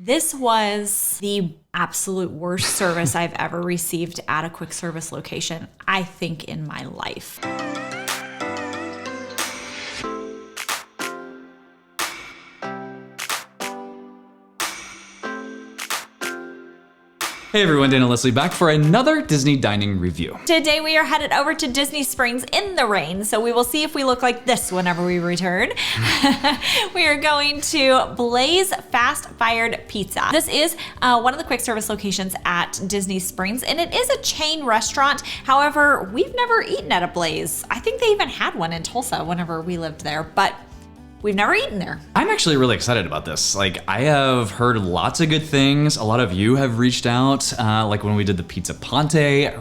This was the absolute worst service I've ever received at a quick service location, I think, in my life. Hey everyone, Dan and Leslie back for another Disney dining review. Today we are headed over to Disney Springs in the rain, so we will see if we look like this whenever we return. We are going to Blaze Fast Fired Pizza. This is one of the quick service locations at Disney Springs, and it is a chain restaurant. However, we've never eaten at a Blaze. I think they even had one in Tulsa whenever we lived there, but we've never eaten there. I'm actually really excited about this. Like, I have heard lots of good things. A lot of you have reached out, like when we did the Pizza Ponte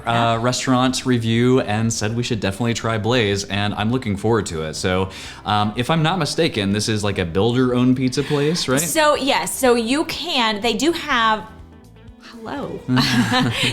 restaurant review, and said we should definitely try Blaze, and I'm looking forward to it. So if I'm not mistaken, this is like a build-your-own pizza place, right? So yes, so you can, they do have, hello.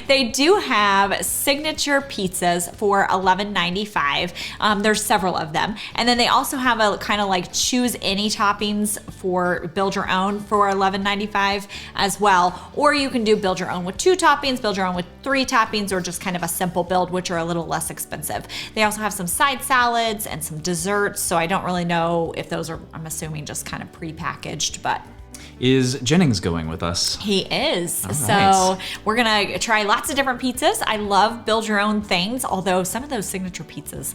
They do have signature pizzas for $11.95. There's several of them. And then they also have a kind of like choose any toppings for build your own for $11.95 as well. Or you can do build your own with 2 toppings, build your own with 3 toppings, or just kind of a simple build, which are a little less expensive. They also have some side salads and some desserts. So I don't really know if those are, I'm assuming, just kind of pre-packaged, but Is Jennings going with us? he is. All So right. we're gonna try lots of different pizzas. I love build your own things, although some of those signature pizzas.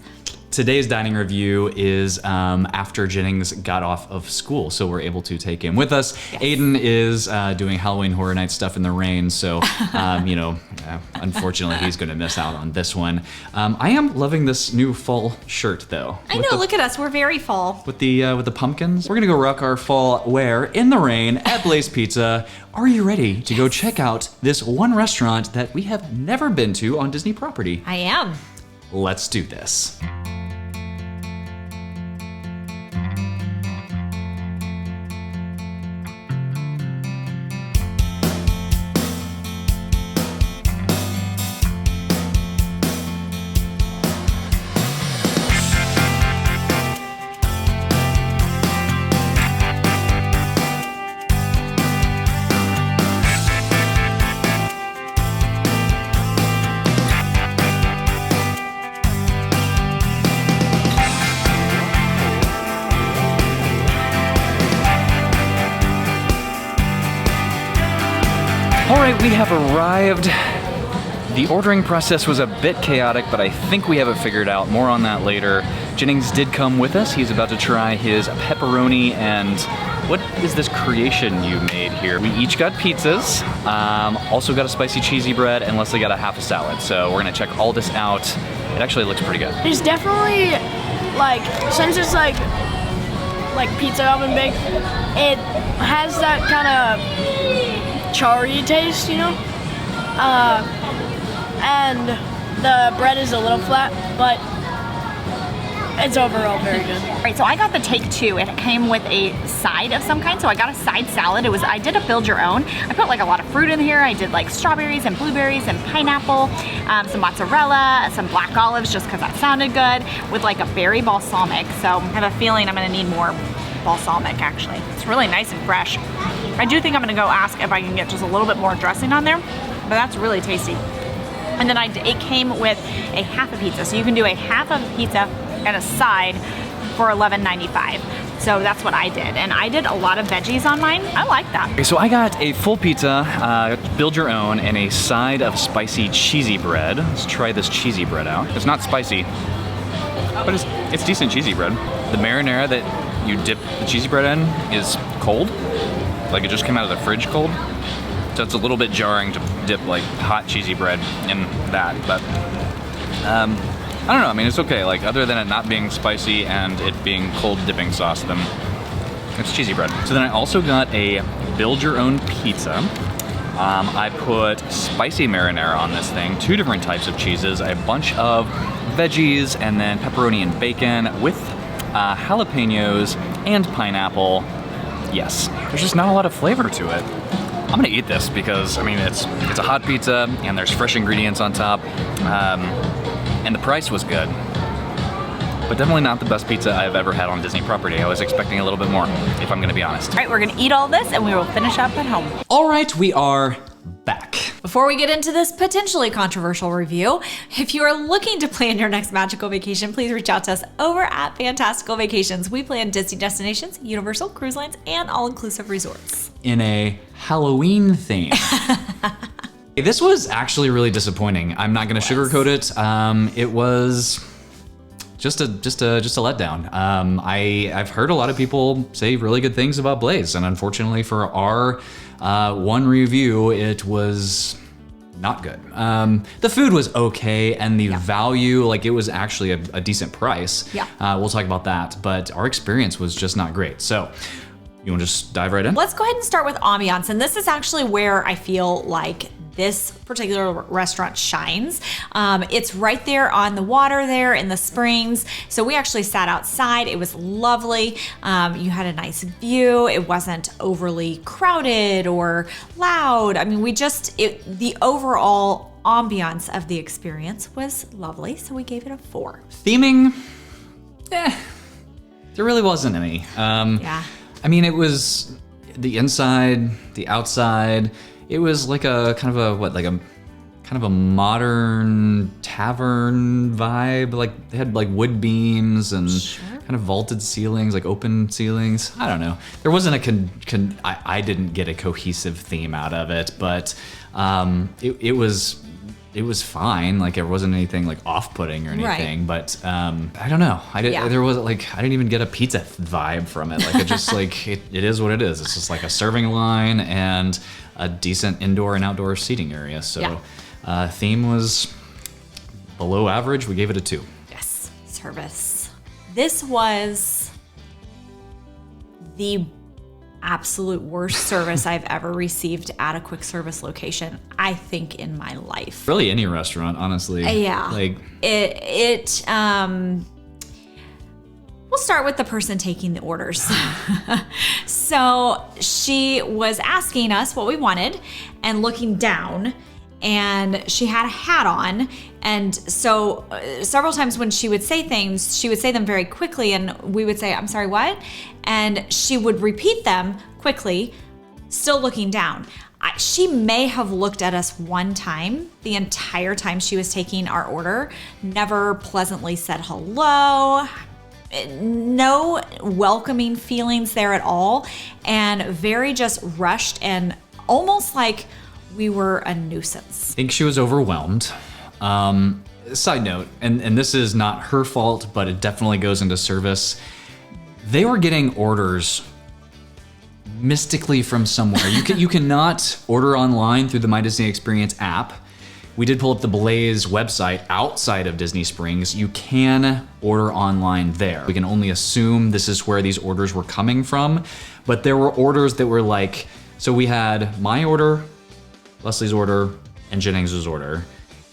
Today's dining review is after Jennings got off of school, so we're able to take him with us. Yes. Aiden is doing Halloween Horror Night stuff in the rain, so unfortunately he's gonna miss out on this one. I am loving this new fall shirt though. I know, look at us, we're very full. With the pumpkins. We're gonna go rock our fall wear in the rain at Blaze Pizza. Are you ready to go check out this one restaurant that we have never been to on Disney property? I am. Let's do this. All right, we have arrived. The ordering process was a bit chaotic, but I think we have it figured out. More on that later. Jennings did come with us. He's about to try his pepperoni and what is this creation you made here? We each got pizzas, also got a spicy cheesy bread, and Leslie got a half a salad. So we're gonna check all this out. It actually looks pretty good. It's definitely, like, since it's like pizza oven baked, it has that kind of charry taste, you know? And the bread is a little flat, but it's overall very good. All right, so I got the take 2. It came with a side of some kind, so I got a side salad. I did a build your own. I put like a lot of fruit in here. I did like strawberries and blueberries and pineapple, some mozzarella, some black olives, just because that sounded good, with like a berry balsamic. So I have a feeling I'm gonna need more balsamic actually. It's really nice and fresh. I do think I'm gonna go ask if I can get just a little bit more dressing on there, but that's really tasty. And then it came with a half a pizza. So you can do a half of pizza and a side for $11.95. So that's what I did. And I did a lot of veggies on mine. I like that. Okay, so I got a full pizza, build your own, and a side of spicy cheesy bread. Let's try this cheesy bread out. It's not spicy, but it's decent cheesy bread. The marinara that you dip the cheesy bread in is cold. Like it just came out of the fridge cold. So it's a little bit jarring to dip like hot cheesy bread in that, but I don't know, I mean, it's okay. Like other than it not being spicy and it being cold dipping sauce, then it's cheesy bread. So then I also got a build your own pizza. I put spicy marinara on this thing, 2 different types of cheeses, a bunch of veggies, and then pepperoni and bacon with jalapenos and pineapple. Yes, there's just not a lot of flavor to it. I'm gonna eat this because, I mean, it's a hot pizza and there's fresh ingredients on top, and the price was good. but definitely not the best pizza I've ever had on Disney property. I was expecting a little bit more, if I'm gonna be honest. All right, we're gonna eat all this and we will finish up at home. All right, we are back. Before we get into this potentially controversial review, if you are looking to plan your next magical vacation, please reach out to us over at Fantastical Vacations. We plan Disney destinations, Universal cruise lines, and all-inclusive resorts. In a Halloween theme. This was actually really disappointing. I'm not gonna sugarcoat it. It was just a letdown. I've heard a lot of people say really good things about Blaze, and unfortunately for our one review, it was not good. The food was okay, and the value, like, it was actually a decent price. Yeah. We'll talk about that, but our experience was just not great. So, you wanna just dive right in? Let's go ahead and start with Ambiance, and this is actually where I feel like this particular restaurant shines. It's right there on the water there in the springs. So we actually sat outside. It was lovely. You had a nice view. It wasn't overly crowded or loud. I mean, the overall ambiance of the experience was lovely. So we gave it a 4. Theming, there really wasn't any. Yeah. I mean, it was the inside, the outside. It was like a kind of a modern tavern vibe. Like they had like wood beams and kind of vaulted ceilings, like open ceilings. I don't know. There wasn't I didn't get a cohesive theme out of it, but it was fine. Like there wasn't anything like off-putting or anything. Right. But I don't know. There wasn't I didn't even get a pizza vibe from it. Like it just like it is what it is. It's just like a serving line and a decent indoor and outdoor seating area. So theme was below average. We gave it a 2. Yes. Service. This was the absolute worst service I've ever received at a quick service location, I think, in my life. Really any restaurant, honestly. Yeah. Like we'll start with the person taking the orders. So she was asking us what we wanted and looking down, and she had a hat on. And so several times when she would say things, she would say them very quickly, and we would say, "I'm sorry, what?" And she would repeat them quickly, still looking down. She may have looked at us one time the entire time she was taking our order, never pleasantly said hello, no welcoming feelings there at all, and very just rushed and almost like we were a nuisance. I think she was overwhelmed. Side note, and this is not her fault, but it definitely goes into service. They were getting orders mystically from somewhere. You cannot order online through the My Disney Experience app. We did pull up the Blaze website outside of Disney Springs. You can order online there. We can only assume this is where these orders were coming from, but there were orders that were like, so we had my order, Leslie's order, and Jennings's order.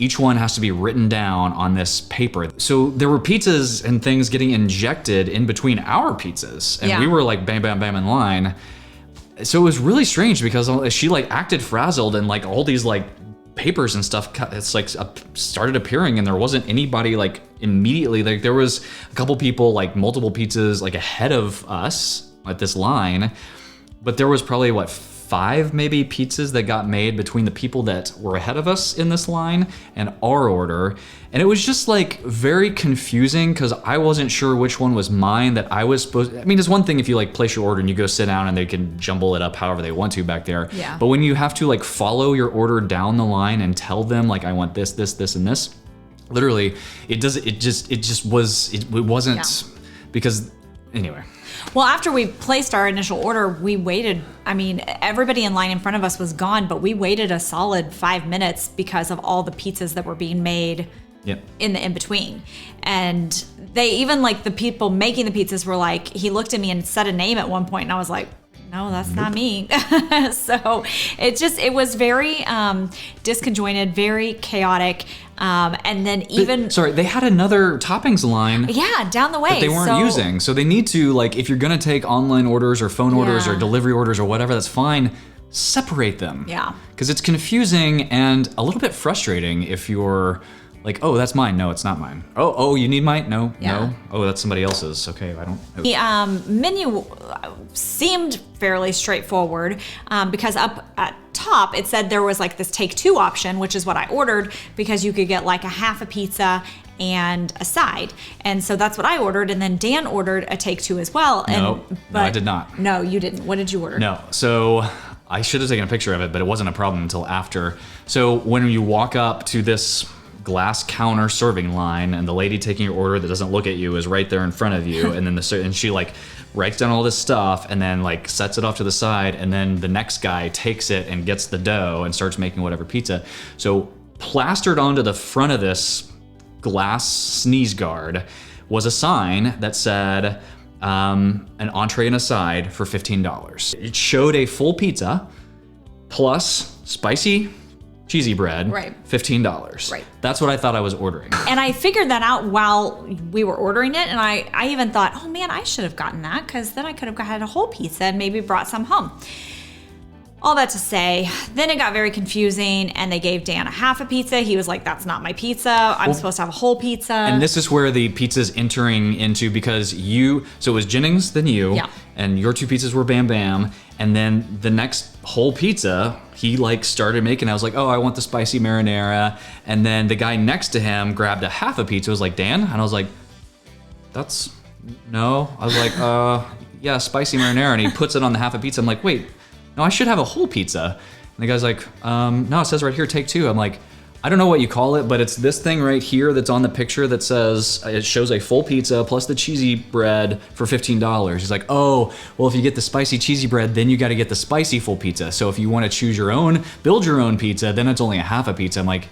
Each one has to be written down on this paper. So there were pizzas and things getting injected in between our pizzas, and we were like bam, bam, bam in line. So it was really strange because she like acted frazzled, and like all these like papers and stuff, it's like started appearing, and there wasn't anybody like immediately. Like there was a couple people, like multiple pizzas like ahead of us at this line, but there was probably 5 maybe pizzas that got made between the people that were ahead of us in this line and our order. And it was just like very confusing because I wasn't sure which one was mine that I was supposed to. I mean, it's one thing if you like place your order and you go sit down and they can jumble it up however they want to back there. Yeah. But when you have to like follow your order down the line and tell them like I want this, this, this, and this, literally it wasn't because anyway. Well, after we placed our initial order, we waited. I mean, everybody in line in front of us was gone, but we waited a solid 5 minutes because of all the pizzas that were being made in the in-between. And they even, like, the people making the pizzas were like, he looked at me and said a name at one point, and I was like, no, that's not me. So it was very disconjointed, very chaotic. And then they had another toppings line. Yeah, down the way. That they weren't using. So they need to, like, if you're gonna take online orders or phone orders or delivery orders or whatever, that's fine. Separate them. Yeah. Because it's confusing and a little bit frustrating if you're Like, oh, that's mine. No, it's not mine. Oh, you need mine? No, Yeah. no. Oh, that's somebody else's. Okay, I don't. The menu seemed fairly straightforward because up at top it said there was like this take two option, which is what I ordered because you could get like a half a pizza and a side. And so that's what I ordered. And then Dan ordered a take two as well. No, I did not. No, you didn't. What did you order? No, so I should have taken a picture of it, but it wasn't a problem until after. So when you walk up to this glass counter serving line and the lady taking your order that doesn't look at you is right there in front of you, and then and she like writes down all this stuff and then like sets it off to the side, and then the next guy takes it and gets the dough and starts making whatever pizza. So plastered onto the front of this glass sneeze guard was a sign that said an entree and a side for $15. It showed a full pizza plus spicy cheesy bread, Right. $15. Right. That's what I thought I was ordering. And I figured that out while we were ordering it. And I even thought, oh man, I should have gotten that because then I could have had a whole pizza and maybe brought some home. All that to say, then it got very confusing and they gave Dan a half a pizza. He was like, that's not my pizza. I'm supposed to have a whole pizza. And this is where the pizza's entering into, because so it was Jennings, then you, Yeah. and your two pizzas were Bam Bam, and then the next whole pizza, he like started making, I was like, oh, I want the spicy marinara, and then the guy next to him grabbed a half a pizza, was like, Dan? And I was like, no. I was like, yeah, spicy marinara, and he puts it on the half a pizza. I'm like, wait, no, I should have a whole pizza. And the guy's like, no, it says right here, take two. I'm like, I don't know what you call it, but it's this thing right here that's on the picture that says, it shows a full pizza plus the cheesy bread for $15. He's like, oh, well, if you get the spicy cheesy bread, then you got to get the spicy full pizza. So if you want to choose your own, build your own pizza, then it's only a half a pizza. I'm like,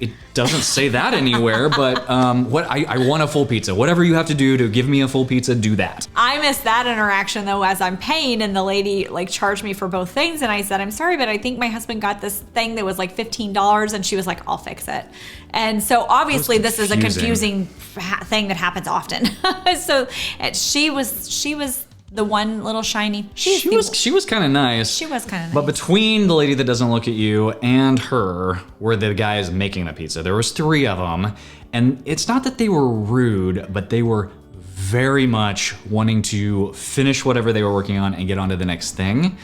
it doesn't say that anywhere, but I want a full pizza. Whatever you have to do to give me a full pizza, do that. I missed that interaction though as I'm paying, and the lady like charged me for both things, and I said, I'm sorry, but I think my husband got this thing that was like $15, and she was like, I'll fix it. And so obviously this is a confusing thing that happens often. So she was the one little shiny. She was kind of nice. She was kind of nice. But between the lady that doesn't look at you and her were the guys making the pizza. There was three of them, and it's not that they were rude, but they were very much wanting to finish whatever they were working on and get on to the next thing.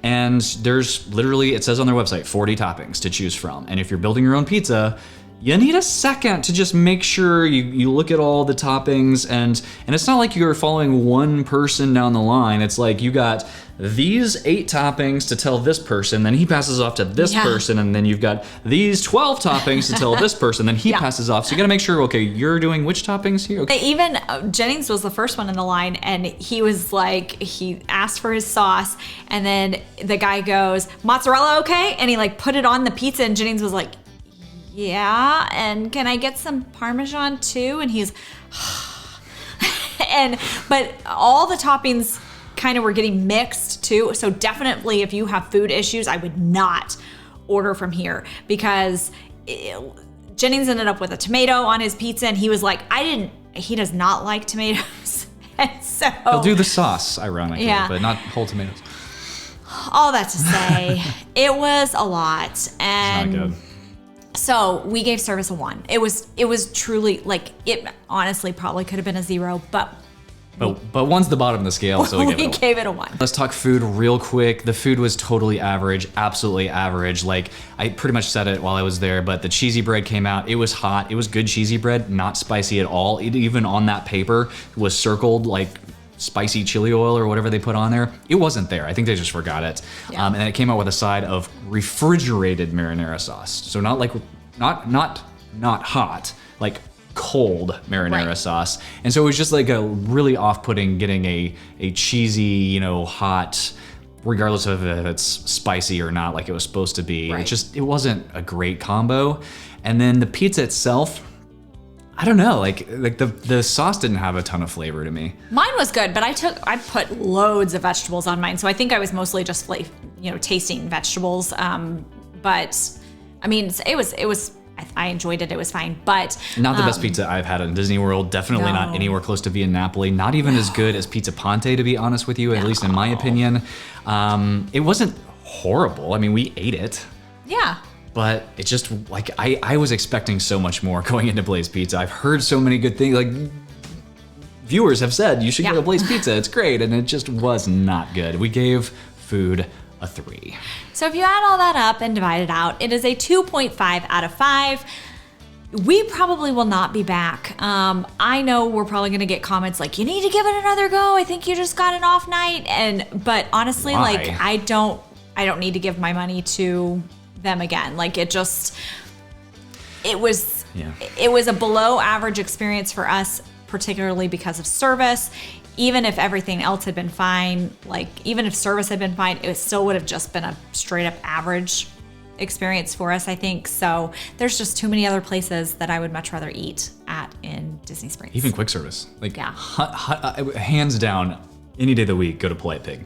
And there's literally, it says on their website, 40 toppings to choose from. And if you're building your own pizza, you need a second to just make sure you look at all the toppings, and it's not like you're following one person down the line. It's like you got these 8 toppings to tell this person, then he passes off to this person, and then you've got these 12 toppings to tell this person, then he passes off. So you gotta make sure, okay, you're doing which toppings here? Okay. Even Jennings was the first one in the line, and he was like, he asked for his sauce, and then the guy goes, mozzarella okay? And he like put it on the pizza, and Jennings was like, yeah, and can I get some Parmesan too? And he's, but all the toppings kind of were getting mixed too. So definitely if you have food issues, I would not order from here, because Jennings ended up with a tomato on his pizza, and he was like, he does not like tomatoes. And so He'll do the sauce, ironically, but not whole tomatoes. All that to say, it was a lot. And It's not good. So we gave service a 1. It was truly like, it honestly probably could have been a 0, but one's the bottom of the scale, so we gave it a 1. Let's talk food real quick. The food was totally average, absolutely average. Like, I pretty much said it while I was there, but the cheesy bread came out. It was hot. It was good cheesy bread, not spicy at all. It even on that paper was circled like spicy chili oil or whatever they put on there. It wasn't there. I think they just forgot it. Yeah. And it came out with a side of refrigerated marinara sauce. So not like, not hot, like cold marinara sauce. And so it was just like a really off-putting getting a cheesy, hot, regardless of if it's spicy or not, like it was supposed to be. Right. It wasn't a great combo. And then the pizza itself, I don't know, like the sauce didn't have a ton of flavor to me. Mine was good, but I put loads of vegetables on mine, so I think I was mostly just tasting vegetables. But I mean, it was. I enjoyed it. It was fine, but not the best pizza I've had in Disney World. Definitely not anywhere close to Via Napoli. Not even as good as Pizza Ponte, to be honest with you, at least in my opinion. It wasn't horrible. I mean, we ate it. Yeah. But it just, like, I was expecting so much more going into Blaze Pizza. I've heard so many good things. Like, viewers have said, you should go to Blaze Pizza. It's great. And it just was not good. We gave food a 3. So if you add all that up and divide it out, it is a 2.5 out of 5. We probably will not be back. I know we're probably gonna get comments like, you need to give it another go. I think you just got an off night. But honestly, Why? like, I don't need to give my money to them again. Like, it was a below average experience for us, particularly because of service. Even if everything else had been fine, like, even if service had been fine, it still would have just been a straight up average experience for us, I think. So there's just too many other places that I would much rather eat at in Disney Springs. Even quick service. Like, Yeah. hands down, any day of the week, go to Polite Pig.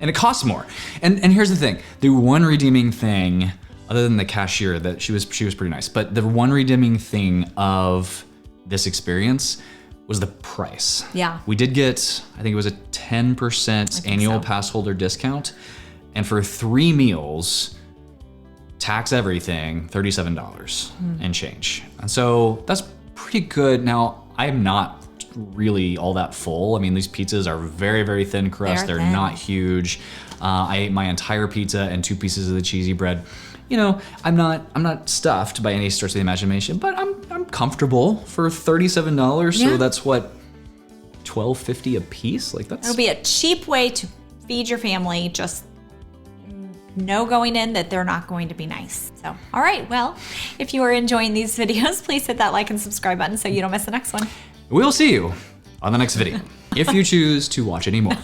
And it costs more. And here's the thing. The one redeeming thing, other than the cashier, that she was pretty nice, but the one redeeming thing of this experience was the price. Yeah. We did get, I think it was a 10% annual so. pass holder discount. And for 3 meals, tax everything, $37 and change. And so that's pretty good. Now, I'm not really all that full. I mean, these pizzas are very, very thin crust. They're thin. not huge. I ate my entire pizza and 2 pieces of the cheesy bread. You know, I'm not stuffed by any stretch of the imagination, but I'm comfortable for $37. Yeah. So that's what, $12.50 a piece? Like, that's It'll be a cheap way to feed your family. Just know going in that they're not going to be nice. So, all right. Well, if you are enjoying these videos, please hit that like and subscribe button so you don't miss the next one. We'll see you on the next video, if you choose to watch any more.